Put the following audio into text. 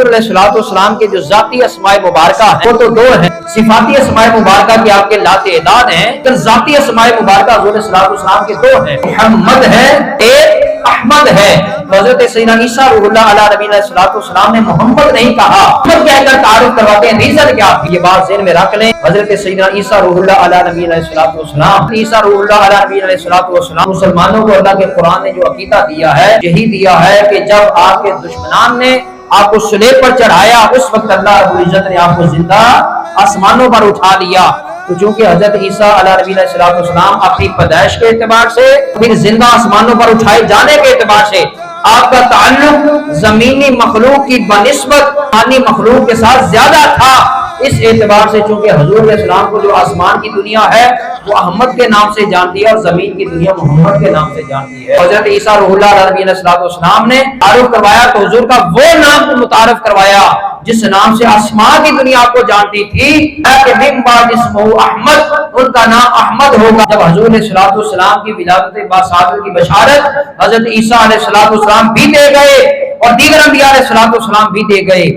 अलैहिस्सलाम के जो जाती अस्माए मुबारका है वो तो दो हैं। सिफाती अस्माए मुबारका के आपके लातेदाद हैं, तो जाती अस्माए मुबारका हुज़ूर सल्लल्लाहु अलैहि वसल्लम के दो हैं, मुहम्मद है, एक अहमद है। हज़रत सैयदना ईसा रूहुल्लाह अला नबीना सल्लल्लाहु अलैहि वसल्लम ने मोहम्मद नहीं कहा, मोहम्मद कहकर तारुफ करवाते हैं। रीजन क्या? ये बात ज़हन में रख लें। हज़रत सैयदना ईसा रूहुल्लाह अला नबीना सल्लल्लाहु अलैहि वसल्लम, ईसा रूहुल्लाह अला नबीना सल्लल्लाहु अलैहि वसल्लम मुसलमानों को अल्लाह के कुरान ने जो अकीदा दिया है, यही दिया है कि जब आपके दुश्मनान ने आपको सुलेब पर चढ़ाया, उस वक्त अल्लाह रब्बुल इज्जत ने आपको जिंदा आसमानों पर उठा लिया। तो चूंकि हजरत ईसा अला नबीना सल्लल्लाहु अलैहि वसल्लम अपनी पैदाइश के एतबार से, फिर जिंदा आसमानों पर उठाए जाने के एतबार से आपका ताल्लुक जमीनी मखलूक की बनिस्बत आसमानी मखलूक के साथ ज्यादा था। इस एतबार से चूंकि हुजूर अलैहि सलाम को जो आसमान की दुनिया है वो अहमद के नाम से जानती है और जमीन की दुनिया मोहम्मद के नाम से जानती है। हजरत ईसा रूहुल्लाह अलैहिस्सलाम ने तारुफ करवाया तो हुजूर का वो नाम को मुतारफ करवाया जिस नाम से आसमान की दुनिया आपको जानती थी कि मिन बाद इस्मुहु अहमद, उनका नाम अहमद होगा। जब हुजूर अलैहिस्सलाम की विलादत बासादत की बशारत हजरत ईसा अलैहिस्सलाम भी दे गए और दीगर अंबिया अलैहिस्सलाम भी दे गए।